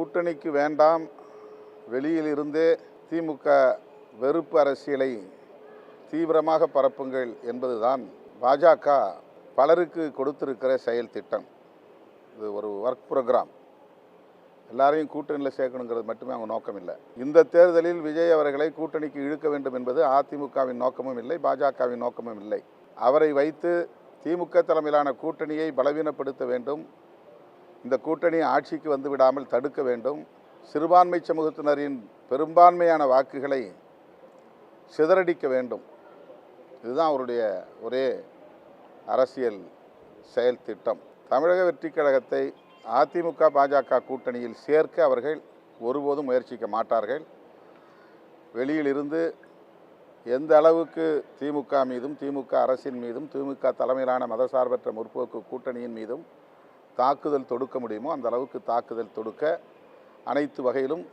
கூட்டணிக்கு வேண்டாம், வெளியில் இருந்தே திமுக வெறுப்பு அரசியலை தீவிரமாக பரப்புங்கள் என்பதுதான் பாஜக பலருக்கு கொடுத்திருக்கிற செயல் திட்டம். இது ஒரு ஒர்க் ப்ரோக்ராம். எல்லாரையும் கூட்டணியில் சேர்க்கணுங்கிறது மட்டுமே அவங்க நோக்கம் இல்லை. இந்த தேர்தலில் விஜய் அவர்களை கூட்டணிக்கு இழுக்க வேண்டும் என்பது அதிமுகவின் நோக்கமும் இல்லை, பாஜகவின் நோக்கமும் இல்லை. அவரை வைத்து திமுக தலைமையிலான கூட்டணியை பலவீனப்படுத்த வேண்டும், இந்த கூட்டணி ஆட்சிக்கு வந்து விடாமல் தடுக்க வேண்டும், சிறுபான்மை சமூகத்தினரின் பெரும்பான்மையான வாக்குகளை சிதறடிக்க வேண்டும். இதுதான் அவருடைய ஒரே அரசியல் செயல் திட்டம். தமிழக வெற்றிக் கழகத்தை அதிமுக பாஜக கூட்டணியில் சேர்க்க அவர்கள் ஒருபோதும் முயற்சிக்க மாட்டார்கள். வெளியில் இருந்து எந்த அளவுக்கு திமுக மீதும் திமுக அரசின் மீதும் திமுக தலைமையிலான மதசார்பற்ற முற்போக்கு கூட்டணியின் மீதும் தாக்குதல் தொடுக்க முடியுமோ அந்த அளவுக்கு தாக்குதல் தொடுக்க அனைத்து வகையிலும்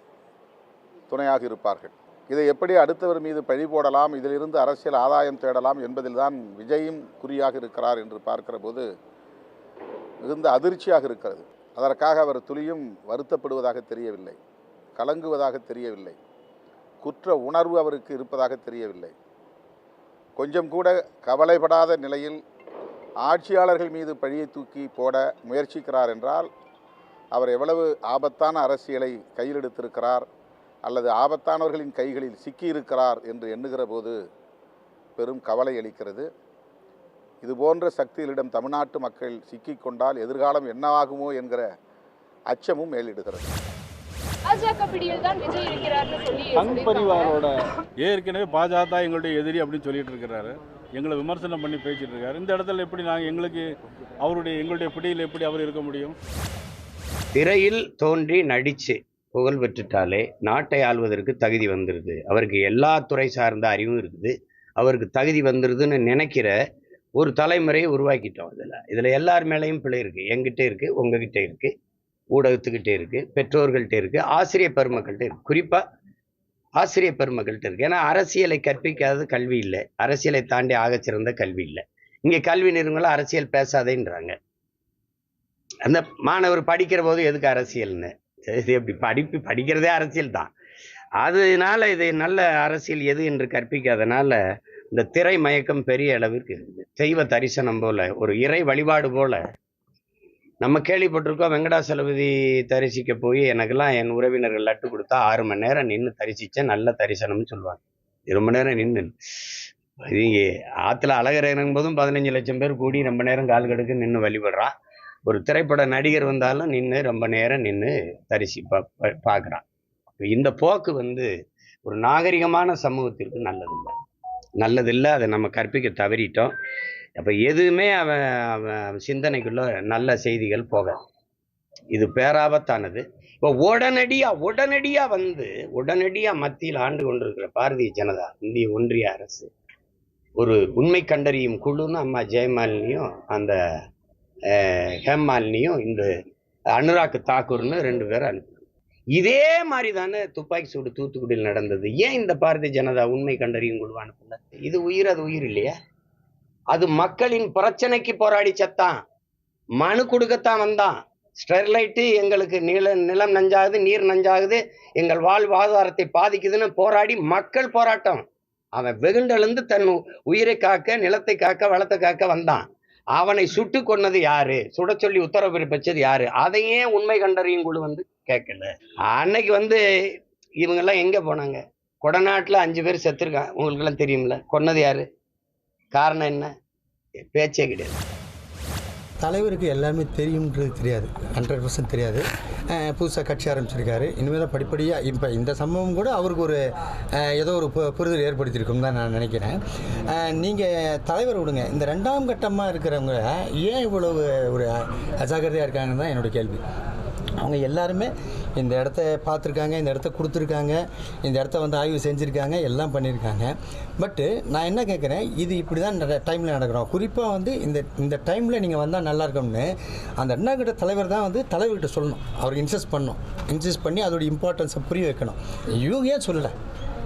துணையாக இருப்பார்கள். இதை எப்படி அடுத்தவர் மீது பழி போடலாம், இதிலிருந்து அரசியல் ஆதாயம் தேடலாம் என்பதில்தான் விஜயும் குறியாக இருக்கிறார் என்று பார்க்கிற போது மிகுந்த அதிர்ச்சியாக இருக்கிறது. அதற்காக அவர் துளியும் வருத்தப்படுவதாக தெரியவில்லை, கலங்குவதாக தெரியவில்லை, குற்ற உணர்வு அவருக்கு இருப்பதாக தெரியவில்லை. கொஞ்சம் கூட கவலைப்படாத நிலையில் ஆட்சியாளர்கள் மீது பழியை தூக்கி போட முயற்சிக்கிறார் என்றால் அவர் எவ்வளவு ஆபத்தான அரசியலை கையில் எடுத்திருக்கிறார் அல்லது ஆபத்தானவர்களின் கைகளில் சிக்கியிருக்கிறார் என்று எண்ணுகிற போது பெரும் கவலை அளிக்கிறது. இதுபோன்ற சக்திகளிடம் தமிழ்நாட்டு மக்கள் சிக்கிக்கொண்டால் எதிர்காலம் என்னவாகுமோ என்கிற அச்சமும் மேலிடுகிறது. ஏற்கனவே பாஜக எங்களுடைய எதிரி அப்படின்னு சொல்லிட்டு இருக்கிறாரு, எங்களை விமர்சனம் பண்ணி பேசிட்டு இருக்காரு. இந்த இடத்துல எப்படி நாங்கள் எங்களுடைய பிடியில் எப்படி அவர் இருக்க முடியும்? திரையில் தோன்றி நடிச்சு புகழ் பெற்றுட்டாலே நாட்டை ஆள்வதற்கு தகுதி வந்துடுது. அவருக்கு எல்லா துறை சார்ந்த அறிவும் இருக்குது, அவருக்கு தகுதி வந்துடுதுன்னு நினைக்கிற ஒரு தலைமுறையை உருவாக்கிட்டோம். இதில் எல்லார் மேலேயும் பிழை இருக்குது. எங்கிட்ட இருக்குது, உங்ககிட்ட இருக்குது, ஊடகத்துக்கிட்டே இருக்குது, பெற்றோர்கள்ட்ட இருக்குது, ஆசிரியர் பெருமக்கள்கிட்ட இருக்குது. குறிப்பாக ஆசிரியர் பெருமக்கள்கிட்ட இருக்குது. ஏன்னா அரசியலை கற்பிக்காத கல்வி இல்லை, அரசியலை தாண்டி ஆகச்சிறந்த கல்வி இல்லை. இங்கே கல்வி நிறுவனங்களும் அரசியல் பேசாதேன்றாங்க. அந்த மாணவர் படிக்கிற போது எதுக்கு அரசியல்னு, இது எப்படி படிக்கிறதே அரசியல் தான். அதனால இது நல்ல அரசியல் எது என்று கற்பிக்காதனால இந்த திரை மயக்கம் பெரிய அளவிற்கு இருக்குது. தெய்வ தரிசனம் போல, ஒரு இறை வழிபாடு போல நம்ம கேள்விப்பட்டிருக்கோம். வெங்கடாசலபதி தரிசிக்க போய் எனக்கெல்லாம் என் உறவினர்கள் லட்டு கொடுத்தா 6 மணி நேரம் நின்று தரிசித்தேன், நல்ல தரிசனம்னு சொல்லுவாங்க. ரொம்ப நேரம் நின்று இது ஆற்றுல அழகர் இறங்கும் போதும் 15 லட்சம் பேர் கூடி ரொம்ப நேரம் கால் கடுக்கு நின்று வழிபடுறான். ஒரு திரைப்பட நடிகர் வந்தாலும் நின்று ரொம்ப நேரம் நின்று பார்க்குறான். இந்த போக்கு ஒரு நாகரிகமான சமூகத்திற்கு நல்லதில்லை. அதை நம்ம கற்பிக்க தவறிட்டோம். அப்போ எதுவுமே அவன் சிந்தனைக்குள்ள நல்ல செய்திகள் போக, இது பேராபத்தானது. இப்போ உடனடியாக மத்தியில் ஆண்டு கொண்டிருக்கிற பாரதிய ஜனதா, இந்திய ஒன்றிய அரசு ஒரு உண்மை கண்டறியும் குழுன்னு அம்மா ஜெயமாலினியும் அந்த ஹேமாலினியும் இந்த அனுராக் தாக்கூர்னு 2 பேரை அனுப்பினாங்க. இதே மாதிரி தானே துப்பாக்கி சூடு தூத்துக்குடியில் நடந்தது. ஏன் இந்த பாரதிய ஜனதா உண்மை கண்டறியும் குழு அனுப்பல? இது உயிர், அது உயிர் இல்லையா? அது மக்களின் பிரச்சனைக்கு போராடி சத்தான், மனு கொடுக்கத்தான் வந்தான். ஸ்டெர்லைட்டு எங்களுக்கு நிலம் நஞ்சாகுது, நீர் நஞ்சாகுது, எங்கள் வாழ்வாதாரத்தை பாதிக்குதுன்னு போராடி மக்கள் போராட்டம். அவன் வெகுண்டெழுந்து தன் உயிரை காக்க, நிலத்தை காக்க, வளத்தை காக்க வந்தான். அவனை சுட்டு கொன்னது யாரு? சுட சொல்லி உத்தரவு பிறப்பிச்சது யாரு? அதையே உண்மை கண்டறியும் குழு கேட்கல. அன்னைக்கு இவங்கெல்லாம் எங்க போனாங்க? கொடநாட்டில் 5 பேர் செத்துருக்காங்க, உங்களுக்கு எல்லாம் தெரியும்ல. கொன்னது யாரு? காரணம் என்ன? பேச்சே கிடையாது. தலைவருக்கு எல்லாமே தெரியும்ன்றது தெரியாது, 100% தெரியாது. புதுசாக கட்சி ஆரம்பிச்சிருக்காரு. இனிமேல் தான் படிப்படியாக இப்போ இந்த சம்பவம் கூட அவருக்கு ஒரு ஏதோ ஒரு புரிதல் ஏற்படுத்தியிருக்கும் தான் நான் நினைக்கிறேன். நீங்கள் தலைவர் விடுங்க, இந்த 2ஆம் கட்டமாக இருக்கிறவங்க ஏன் இவ்வளவு ஒரு அஜாக்கிரதையாக இருக்காங்கன்னு தான் என்னோடய கேள்வி. அவங்க எல்லாருமே இந்த இடத்த பார்த்துருக்காங்க, இந்த இடத்த கொடுத்துருக்காங்க, இந்த இடத்த ஆய்வு செஞ்சுருக்காங்க, எல்லாம் பண்ணியிருக்காங்க. பட்டு நான் என்ன கேட்குறேன், இது இப்படி தான் டைமில் நடக்கிறோம். குறிப்பாக இந்த டைமில் நீங்கள் வந்தால் நல்லா இருக்கும்னு அந்த 2ஆம் கட்ட தலைவர் தான் தலைவர்கிட்ட சொல்லணும். அவருக்கு இன்சிஸ்ட் பண்ணி அதோட இம்பார்ட்டன்ஸை புரிய வைக்கணும். இவங்க ஏன் சொல்லலை?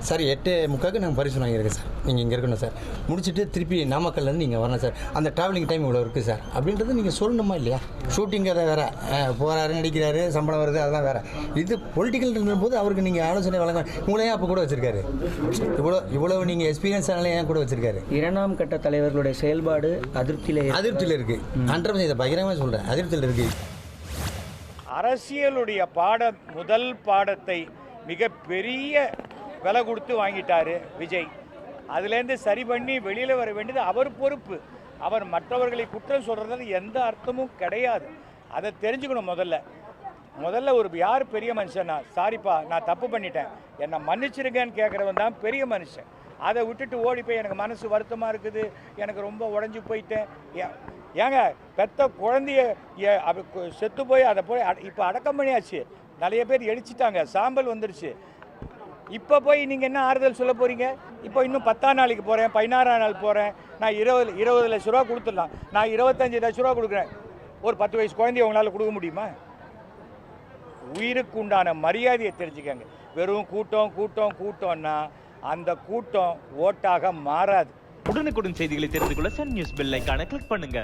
சார் 8:45 நாங்கள் பரிசு வாங்கியிருக்கேன் சார். நீங்கள் இங்கே இருக்கணும் சார். முடிச்சுட்டு திருப்பி நாமக்கல்லேருந்து நீங்கள் வரணும் சார். அந்த ட்ராவலிங் டைம் இவ்வளோ இருக்குது சார் அப்படின்றது நீங்கள் சொல்லணுமா இல்லையா? ஷூட்டிங் அதை வேறு போகிறாரு, நடிக்கிறாரு, சம்பளம் வருது, அதெல்லாம் வேறு. இது பொலிட்டிக்கல் இருந்தபோது அவருக்கு நீங்கள் ஆலோசனை வழங்க உங்களையும் அப்போ கூட வச்சுருக்காரு. இவ்வளோ நீங்கள் எக்ஸ்பீரியன்ஸ் ஆனாலே ஏன் கூட வச்சுருக்காரு? 2ஆம் கட்ட தலைவர்களுடைய செயல்பாடு அதிருப்தியில் இருக்குது. 100% இதை பகிரமாக சொல்கிறேன், அதிருப்தியில் இருக்குது. அரசியலுடைய முதல் பாடத்தை மிக பெரிய விலை கொடுத்து வாங்கிட்டாரு விஜய். அதுலேருந்து சரி பண்ணி வெளியில் வர வேண்டியது அவர் பொறுப்பு. அவர் மற்றவர்களை குற்றம் சொல்கிறதுல எந்த அர்த்தமும் கிடையாது. அதை தெரிஞ்சுக்கணும். முதல்ல ஒரு யார் பெரிய மனுஷன்னா, சாரிப்பா நான் தப்பு பண்ணிட்டேன் என்னை மன்னிச்சிருங்கன்னு கேட்குறவன் தான் பெரிய மனுஷன். அதை விட்டுட்டு ஓடி போய் எனக்கு மனசு வருத்தமாக இருக்குது, எனக்கு ரொம்ப உடஞ்சி போயிட்டேன். ஏங்க பெத்த குழந்தைய செத்து போய் அதை போய் இப்போ அடக்கம் பண்ணியாச்சு. நிறைய பேர் எரிச்சிட்டாங்க, சாம்பல் வந்துடுச்சு. இப்போ போய் நீங்கள் என்ன ஆறுதல் சொல்ல போகிறீங்க? இப்போ இன்னும் 10ஆம் நாளைக்கு போகிறேன், 16ஆம் நாள் போகிறேன், நான் 20 லட்ச ரூபா கொடுத்துடலாம், நான் 25 லட்ச ரூபா கொடுக்குறேன். ஒரு 10 வயசு குழந்தைய உங்களால் கொடுக்க முடியுமா? உயிருக்கு உண்டான மரியாதையை தெரிஞ்சுக்கங்க. வெறும் கூட்டம்னா அந்த கூட்டம் ஓட்டாக மாறாது. உடனுக்குடன் செய்திகளை தெரிந்து கொள்ள சன் நியூஸ் பெல் ஐகானை கிளிக் பண்ணுங்க.